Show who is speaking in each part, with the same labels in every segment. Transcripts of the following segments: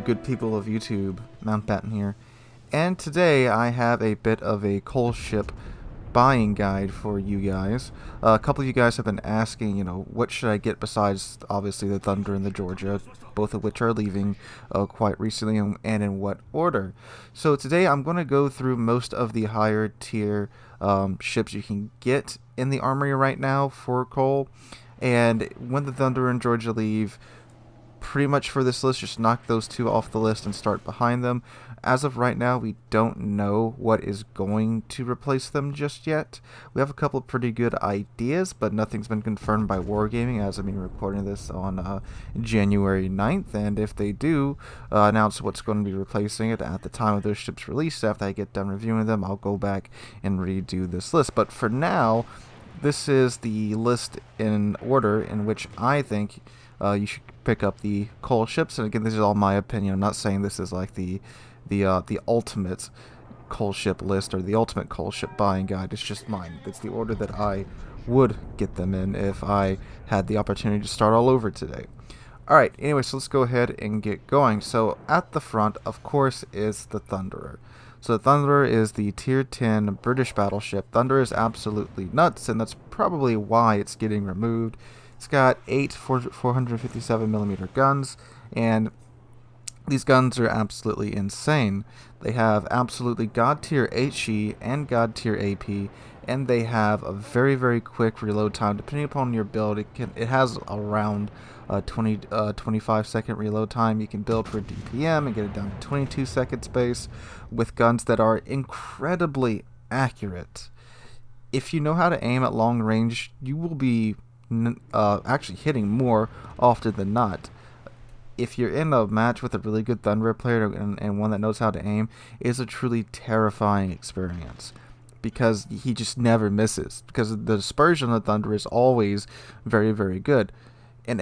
Speaker 1: good people of YouTube? Mountbatten here. And today I have a bit of a coal ship buying guide for you guys. A couple of you guys have been asking, what should I get besides, obviously, the Thunder and the Georgia, both of which are leaving quite recently, and in what order. So today I'm going to go through most of the higher tier ships you can get in the armory right now for coal. And when the Thunder and Georgia leave, pretty much for this list, just knock those two off the list and start behind them. As of right now, we don't know what is going to replace them just yet. We have a couple of pretty good ideas, but nothing's been confirmed by Wargaming as I'm recording this on January 9th. And if they do announce what's going to be replacing it at the time of those ships' release, after I get done reviewing them, I'll go back and redo this list. But for now, this is the list in order in which I think you should pick up the coal ships. And again, this is all my opinion. I'm not saying this is like the ultimate coal ship list or the ultimate coal ship buying guide. It's just mine. It's the order that I would get them in if I had the opportunity to start all over today. Alright, anyway, so let's go ahead and get going. So at the front, of course, is the Thunderer. So the Thunderer is the Tier 10 British battleship. Thunder is absolutely nuts, and that's probably why it's getting removed. It's got 8 457mm guns, and these guns are absolutely insane. They have absolutely god tier HE and god tier AP, and they have a very, very quick reload time. Depending upon your build, it has around 25-second reload time. You can build for DPM and get it down to 22 seconds base with guns that are incredibly accurate. If you know how to aim at long range, you will be actually hitting more often than not. If you're in a match with a really good Thunderer player and one that knows how to aim, it is a truly terrifying experience because he just never misses, because the dispersion of the Thunder is always very, very good. And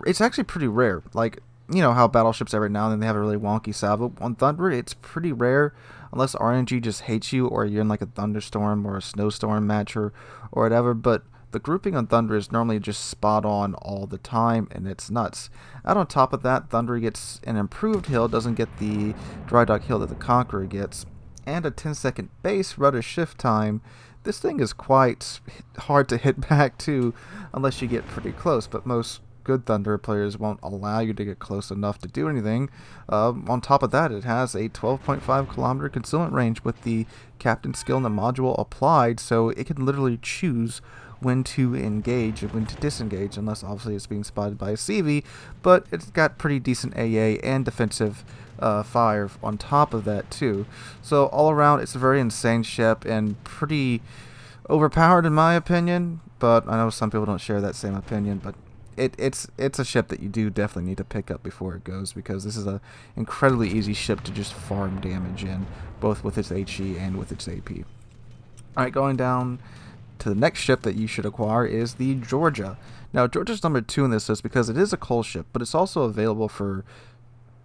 Speaker 1: it's actually pretty rare. Like, you know how battleships every now and then they have a really wonky salvo. On Thunder, it's pretty rare unless RNG just hates you or you're in like a thunderstorm or a snowstorm match or whatever. But the grouping on Thunder is normally just spot on all the time, and it's nuts. Out on top of that, Thunder gets an improved hill, doesn't get the dry dock hill that the Conqueror gets, and a 10-second base rudder shift time. This thing is quite hard to hit back to unless you get pretty close, but most good Thunder players won't allow you to get close enough to do anything. On top of that, it has a 12.5 kilometer concealment range with the captain skill in the module applied, so it can literally choose when to engage and when to disengage, unless obviously it's being spotted by a CV, but it's got pretty decent AA and defensive fire on top of that too. So all around, it's a very insane ship and pretty overpowered in my opinion, but I know some people don't share that same opinion, but it's a ship that you do definitely need to pick up before it goes, because this is an incredibly easy ship to just farm damage in, both with its HE and with its AP. Alright, going down to the next ship that you should acquire is the Georgia. Now, Georgia's number 2 in this list because it is a coal ship, but it's also available for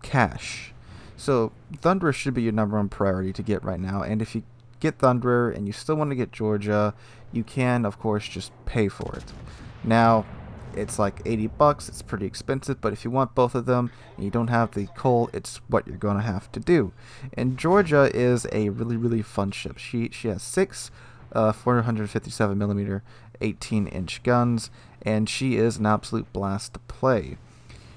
Speaker 1: cash. So Thunderer should be your number 1 priority to get right now, and if you get Thunderer and you still want to get Georgia, you can, of course, just pay for it. Now, it's like $80, it's pretty expensive, but if you want both of them and you don't have the coal, it's what you're going to have to do. And Georgia is a really, really fun ship. She has 6 457mm 18-inch guns, and she is an absolute blast to play.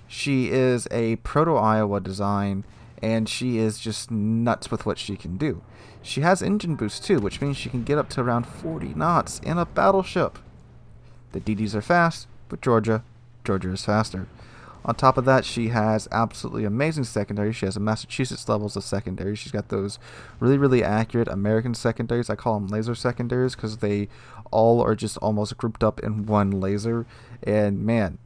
Speaker 1: She is a proto-Iowa design, and she is just nuts with what she can do. She has engine boost too, which means she can get up to around 40 knots in a battleship. The DDs are fast, but Georgia is faster. On top of that, she has absolutely amazing secondary. She has a Massachusetts levels of secondary. She's got those really, really accurate American secondaries. I call them laser secondaries because they all are just almost grouped up in one laser. And man,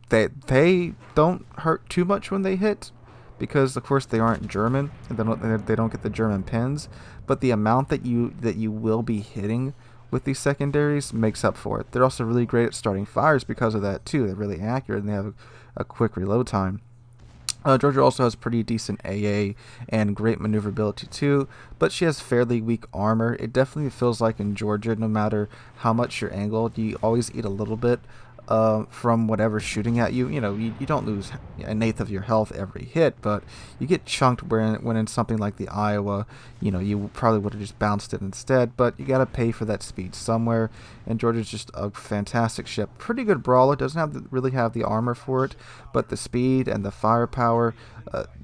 Speaker 1: they don't hurt too much when they hit, because of course they aren't German and they don't get the German pins. But the amount that you will be hitting with these secondaries makes up for it. They're also really great at starting fires because of that too. They're really accurate and they have a quick reload time. Georgia also has pretty decent AA and great maneuverability too, but she has fairly weak armor. It definitely feels like in Georgia, no matter how much you're angled, you always eat a little bit from whatever's shooting at you. You know, you don't lose an eighth of your health every hit, but you get chunked when in something like the Iowa, you know, you probably would have just bounced it instead, but you got to pay for that speed somewhere, and Georgia's just a fantastic ship. Pretty good brawler, doesn't really have the armor for it, but the speed and the firepower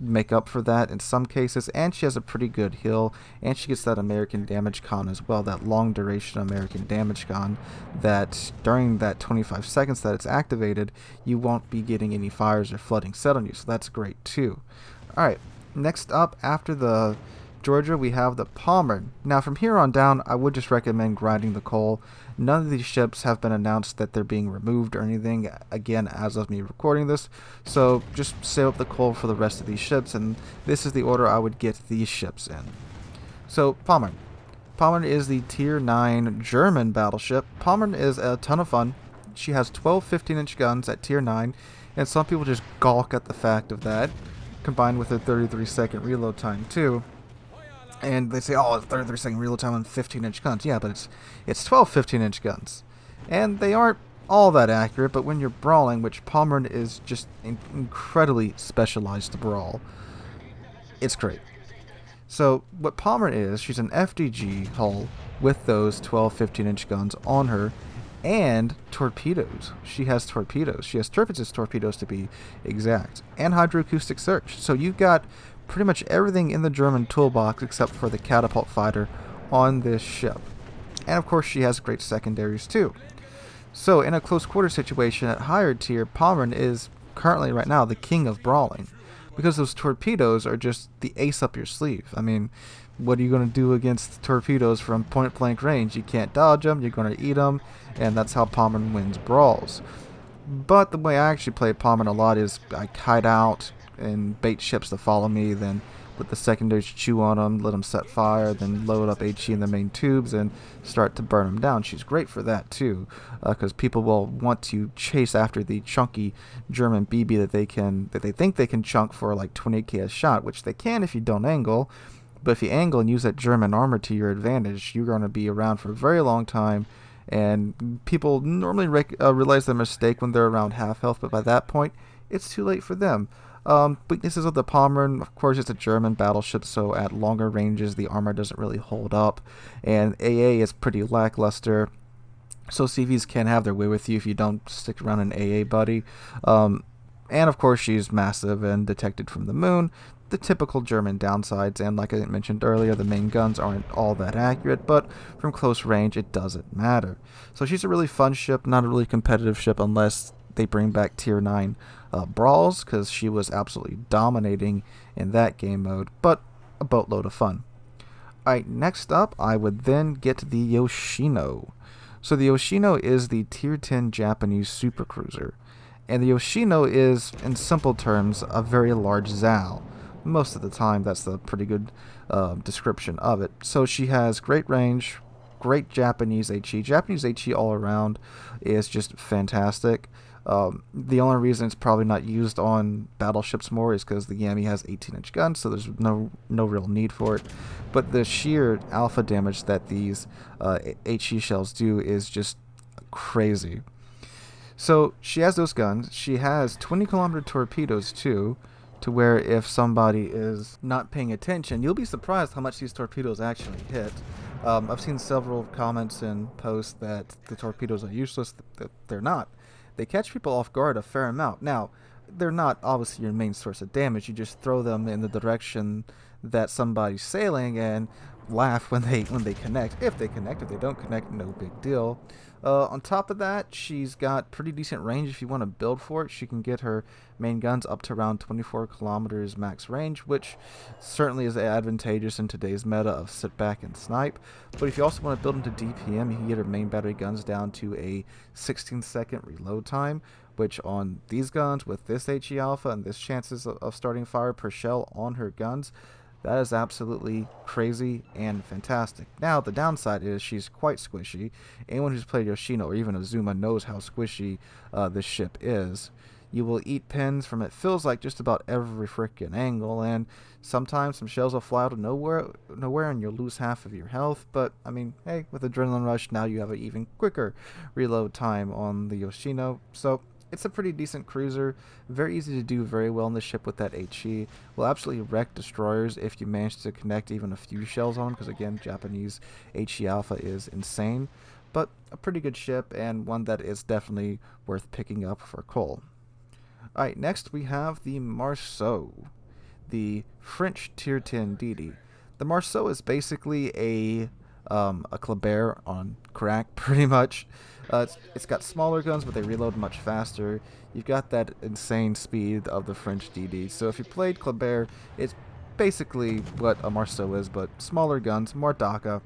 Speaker 1: make up for that in some cases, and she has a pretty good heal, and she gets that American damage con as well, that long duration American damage con, that during that 25 seconds that it's activated, you won't be getting any fires or flooding set on you, so that's great too. Alright, next up after the Georgia, we have the Pommern. Now from here on down, I would just recommend grinding the coal. None of these ships have been announced that they're being removed or anything, again, as of me recording this, so just save up the coal for the rest of these ships, and this is the order I would get these ships in. So, Pommern. Pommern is the Tier 9 German battleship. Pommern is a ton of fun. She has 12 15-inch guns at Tier 9, and some people just gawk at the fact of that, combined with a 33-second reload time too. And they say, oh, it's 33-second reload time on 15-inch guns. Yeah, but it's 12 15-inch guns. And they aren't all that accurate, but when you're brawling, which Pommern is just incredibly specialized to brawl, it's great. So what Pommern is, she's an FDG hull with those 12 15-inch guns on her, and torpedoes. She has torpedoes. She has Tirpitz's torpedoes to be exact, and hydroacoustic search. So you've got pretty much everything in the German toolbox except for the catapult fighter on this ship. And of course she has great secondaries too. So in a close quarter situation at higher tier, Pommern is currently right now the king of brawling, because those torpedoes are just the ace up your sleeve. I mean, what are you going to do against torpedoes from point blank range? You can't dodge them, you're going to eat them, and that's how Pommern wins brawls. But the way I actually play Pommern a lot is I kite out and bait ships to follow me, then let the secondaries chew on them, let them set fire, then load up HE in the main tubes and start to burn them down. She's great for that too, because people will want to chase after the chunky German BB that they think they can chunk for like 20k a shot, which they can if you don't angle. But if you angle and use that German armor to your advantage, you're going to be around for a very long time. And people normally realize their mistake when they're around half health, but by that point, it's too late for them. Weaknesses of the Pommern, of course, it's a German battleship, so at longer ranges the armor doesn't really hold up, and AA is pretty lackluster, so CVs can have their way with you if you don't stick around an AA buddy. And of course she's massive and detected from the moon, the typical German downsides, and like I mentioned earlier, the main guns aren't all that accurate, but from close range it doesn't matter. So she's a really fun ship, not a really competitive ship unless they bring back Tier 9 brawls, because she was absolutely dominating in that game mode, but a boatload of fun. Alright, next up I would then get the Yoshino. So the Yoshino is the Tier 10 Japanese supercruiser, and the Yoshino is, in simple terms, a very large Zal. Most of the time that's the pretty good description of it. So she has great range, great Japanese HE. Japanese HE all around is just fantastic. The only reason it's probably not used on battleships more is because the Yami has 18-inch guns, so there's no real need for it. But the sheer alpha damage that these HE shells do is just crazy. So she has those guns. She has 20-kilometer torpedoes too, to where if somebody is not paying attention, you'll be surprised how much these torpedoes actually hit. I've seen several comments and posts that the torpedoes are useless. They're not. They catch people off guard a fair amount. Now, they're not obviously your main source of damage. You just throw them in the direction that somebody's sailing and laugh when they connect. If they connect, if they don't connect, no big deal. On top of that, she's got pretty decent range if you want to build for it. She can get her main guns up to around 24 kilometers max range, which certainly is advantageous in today's meta of sit back and snipe. But if you also want to build into DPM, you can get her main battery guns down to a 16-second reload time, which on these guns with this HE alpha and this chances of starting fire per shell on her guns, that is absolutely crazy and fantastic. Now, the downside is she's quite squishy. Anyone who's played Yoshino or even Azuma knows how squishy this ship is. You will eat pins from it feels like just about every freaking angle, and sometimes some shells will fly out of nowhere, and you'll lose half of your health. But I mean, hey, with Adrenaline Rush, now you have an even quicker reload time on the Yoshino. So it's a pretty decent cruiser, very easy to do very well in the ship with that HE. Will absolutely wreck destroyers if you manage to connect even a few shells on them, because again, Japanese HE Alpha is insane. But a pretty good ship, and one that is definitely worth picking up for coal. Alright, next we have the Marceau, the French Tier 10 DD. The Marceau is basically a Kleber on crack, pretty much. It's got smaller guns, but they reload much faster. You've got that insane speed of the French DD. So if you played Kleber, it's basically what a Marceau is, but smaller guns, more DACA.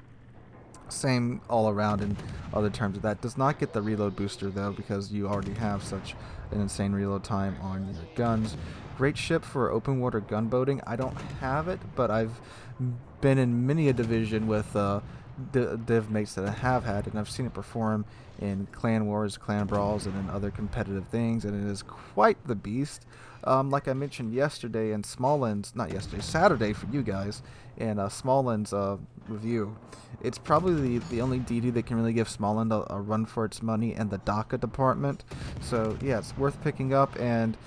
Speaker 1: Same all around in other terms of that. Does not get the reload booster though, because you already have such an insane reload time on your guns. Great ship for open water gunboating. I don't have it, but I've been in many a division with div mates that I have had, and I've seen it perform in clan wars, clan brawls, and in other competitive things, and it is quite the beast. Like I mentioned yesterday in Saturday for you guys, in Smallland's review, it's probably the only DD that can really give Smallland a run for its money in the DACA department. So yeah, it's worth picking up, and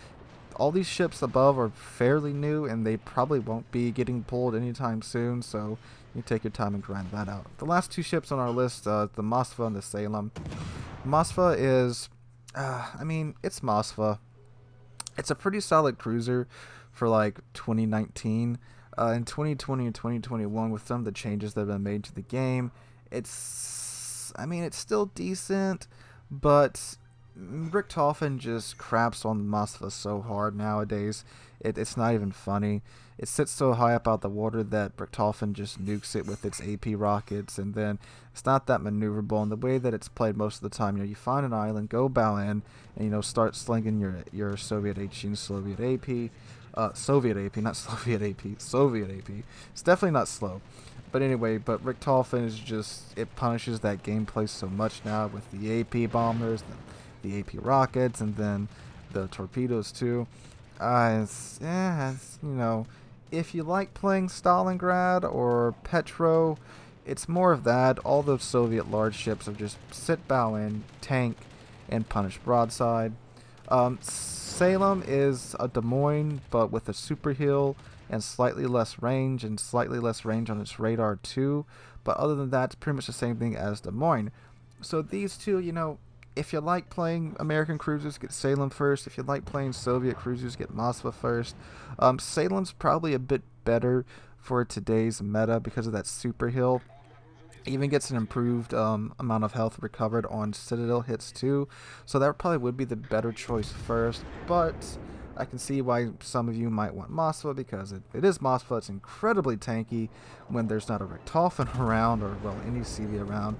Speaker 1: all these ships above are fairly new, and they probably won't be getting pulled anytime soon, so you take your time and grind that out. The last two ships on our list, the Moskva and the Salem. Moskva is, I mean, it's Moskva. It's a pretty solid cruiser for like 2019. In 2020 and 2021, with some of the changes that have been made to the game, it's still decent, but Richtofen just craps on Moskva so hard nowadays. It's not even funny. It sits so high up out the water that Richtofen just nukes it with its AP rockets, and then it's not that maneuverable. And the way that it's played most of the time, you find an island, go bow in, and start slinging your Soviet HE and Soviet AP. Soviet AP, not Soviet AP. Soviet AP. It's definitely not slow. But anyway, Richtofen is just, it punishes that gameplay so much now with the AP bombers, the AP rockets, and then the torpedoes too. If you like playing Stalingrad or Petro, it's more of that. All those Soviet large ships are just sit, bow in, tank, and punish broadside. Salem is a Des Moines, but with a super heal and slightly less range on its radar too. But other than that, it's pretty much the same thing as Des Moines. So these two, if you like playing American cruisers, get Salem first. If you like playing Soviet cruisers, get Moskva first. Salem's probably a bit better for today's meta because of that super heal. Even gets an improved amount of health recovered on Citadel hits too, so that probably would be the better choice first, but I can see why some of you might want Moskva, because it is Moskva. It's incredibly tanky when there's not a Richtofen around, or well, any CV around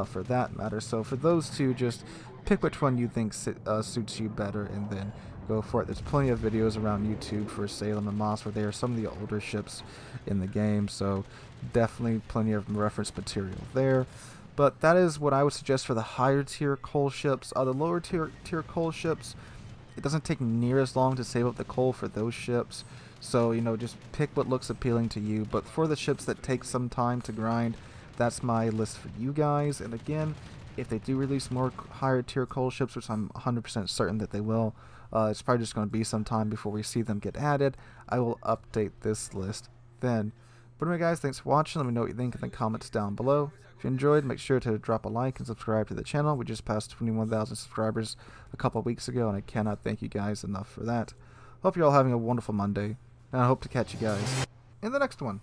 Speaker 1: for that matter. So for those two, just pick which one you think suits you better, and then go for it. There's plenty of videos around YouTube for Salem and Moskva. They are some of the older ships in the game, so definitely plenty of reference material there. But that is what I would suggest for the higher tier coal ships. The lower tier coal ships, it doesn't take near as long to save up the coal for those ships. So, just pick what looks appealing to you. But for the ships that take some time to grind, that's my list for you guys. And again, if they do release more higher tier coal ships, which I'm 100% certain that they will, it's probably just going to be some time before we see them get added, I will update this list then. But anyway guys, thanks for watching. Let me know what you think in the comments down below. If you enjoyed, make sure to drop a like and subscribe to the channel. We just passed 21,000 subscribers a couple weeks ago, and I cannot thank you guys enough for that. Hope you're all having a wonderful Monday, and I hope to catch you guys in the next one.